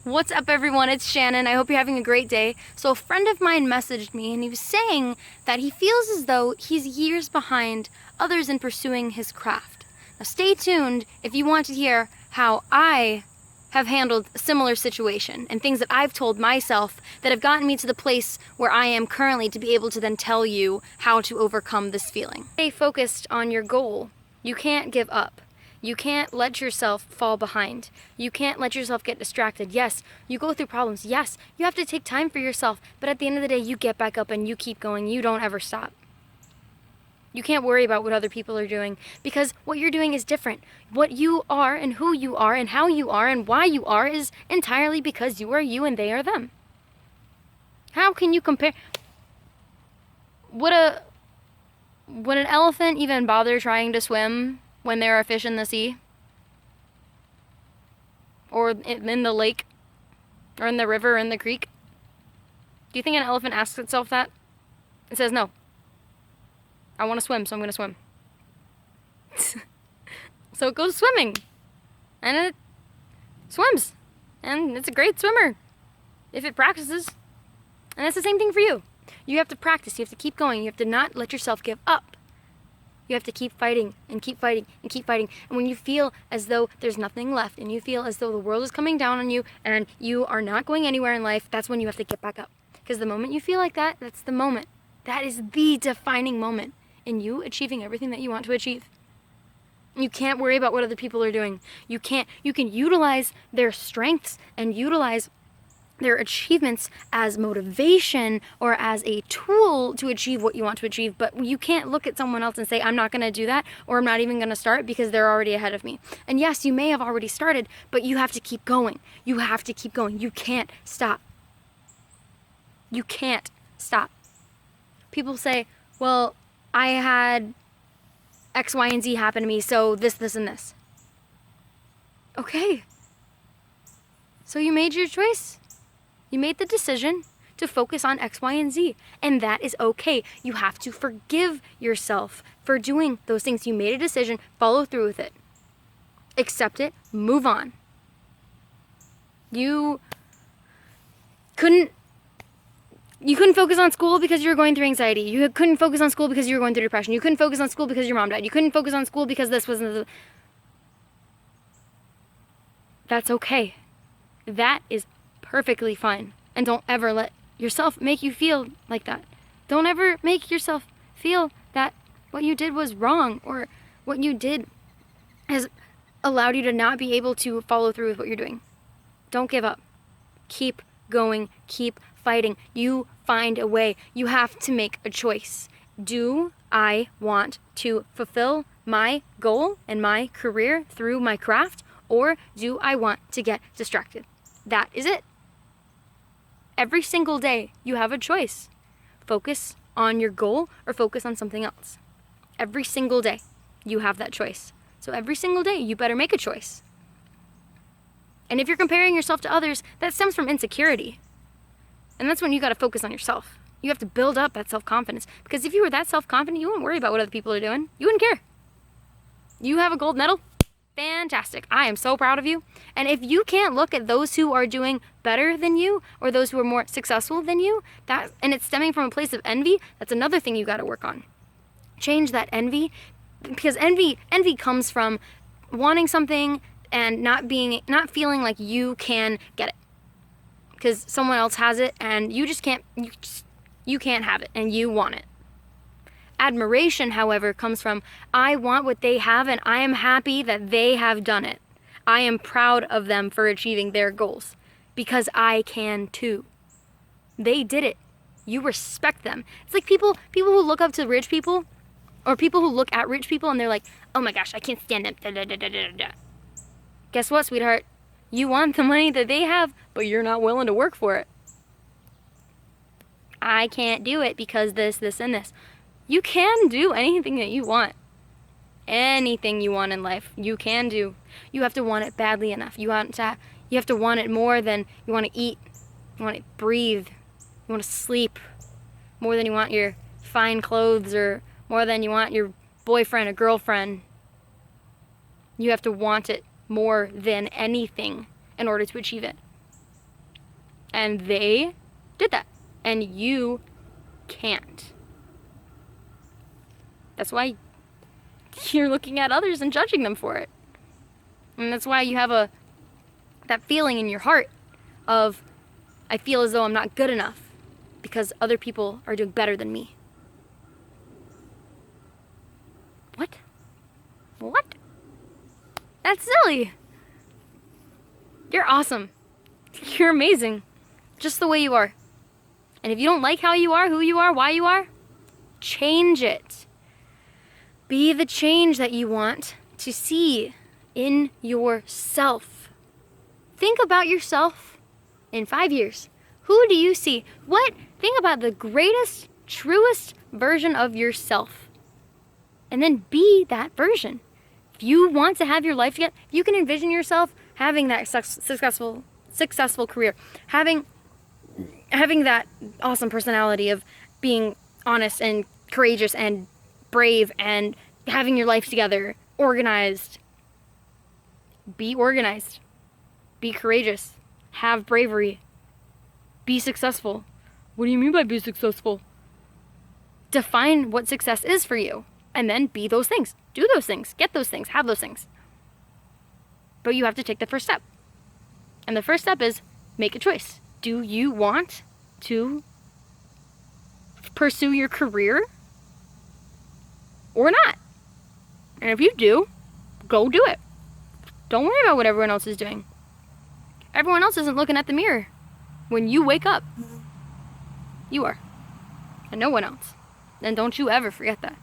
What's up, everyone? It's Shannon. I hope you're having a great day. So a friend of mine messaged me and he was saying that he feels as though he's years behind others in pursuing his craft. Now stay tuned if you want to hear how I have handled a similar situation and things that I've told myself that have gotten me to the place where I am currently to be able to then tell you how to overcome this feeling. Stay focused on your goal. You can't give up. You can't let yourself fall behind. You can't let yourself get distracted. Yes, you go through problems. Yes, you have to take time for yourself. But at the end of the day, you get back up and you keep going. You don't ever stop. You can't worry about what other people are doing because what you're doing is different. What you are and who you are and how you are and why you are is entirely because you are you and they are them. How can you compare? Would an elephant even bother trying to swim when there are fish in the sea? Or in the lake? Or in the river or in the creek? Do you think an elephant asks itself that? It says, no. I want to swim, so I'm going to swim. So it goes swimming. And it swims. And it's a great swimmer. If it practices. And that's the same thing for you. You have to practice. You have to keep going. You have to not let yourself give up. You have to keep fighting and keep fighting and keep fighting. And when you feel as though there's nothing left and you feel as though the world is coming down on you and you are not going anywhere in life, that's when you have to get back up. Because the moment you feel like that, that's the moment. That is the defining moment in you achieving everything that you want to achieve. You can't worry about what other people are doing. You can utilize their strengths and utilize their achievements as motivation or as a tool to achieve what you want to achieve, but you can't look at someone else and say, I'm not going to do that, or I'm not even going to start because they're already ahead of me. And yes, you may have already started, but you have to keep going. You have to keep going. You can't stop. You can't stop. People say, well, I had X, Y, and Z happen to me, so this, and this. Okay. So you made your choice. You made the decision to focus on X, Y, and Z, and that is okay. You have to forgive yourself for doing those things. You made a decision, follow through with it. Accept it, move on. You couldn't focus on school because you were going through anxiety. You couldn't focus on school because you were going through depression. You couldn't focus on school because your mom died. You couldn't focus on school because this wasn't the... That's okay. That is perfectly fine. And don't ever let yourself make you feel like that. Don't ever make yourself feel that what you did was wrong or what you did has allowed you to not be able to follow through with what you're doing. Don't give up. Keep going. Keep fighting. You find a way. You have to make a choice. Do I want to fulfill my goal and my career through my craft, or do I want to get distracted? That is it. Every single day, you have a choice. Focus on your goal or focus on something else. Every single day, you have that choice. So every single day, you better make a choice. And if you're comparing yourself to others, that stems from insecurity. And that's when you got to focus on yourself. You have to build up that self-confidence. Because if you were that self-confident, you wouldn't worry about what other people are doing. You wouldn't care. You have a gold medal? Fantastic. I am so proud of you. And if you can't look at those who are doing better than you or those who are more successful than you, and it's stemming from a place of envy, that's another thing you got to work on. Change that envy, because envy comes from wanting something and not feeling like you can get it. Because someone else has it and you can't have it and you want it. Admiration, however, comes from, I want what they have and I am happy that they have done it. I am proud of them for achieving their goals because I can too. They did it. You respect them. It's like people who look up to rich people or people who look at rich people and they're like, oh my gosh, I can't stand them. Da, da, da, da, da, da. Guess what, sweetheart? You want the money that they have, but you're not willing to work for it. I can't do it because this, and this. You can do anything that you want. Anything you want in life, you can do. You have to want it badly enough. You have to want it more than you want to eat. You want to breathe. You want to sleep. More than you want your fine clothes or more than you want your boyfriend or girlfriend. You have to want it more than anything in order to achieve it. And they did that. And you can't. That's why you're looking at others and judging them for it. And that's why you have that feeling in your heart of, I feel as though I'm not good enough because other people are doing better than me. What? What? That's silly. You're awesome. You're amazing. Just the way you are. And if you don't like how you are, who you are, why you are, change it. Be the change that you want to see in yourself. Think about yourself in 5 years. Who do you see? Think about the greatest, truest version of yourself. And then be that version. If you want to have your life together, if you can envision yourself having that successful career, having that awesome personality of being honest and courageous and brave and having your life together, organized. Be organized. Be courageous. Have bravery. Be successful. What do you mean by be successful? Define what success is for you. And then be those things. Do those things. Get those things. Have those things. But you have to take the first step. And the first step is make a choice. Do you want to pursue your career or not? And if you do, go do it. Don't worry about what everyone else is doing. Everyone else isn't looking at the mirror. When you wake up, you are. And no one else. And don't you ever forget that.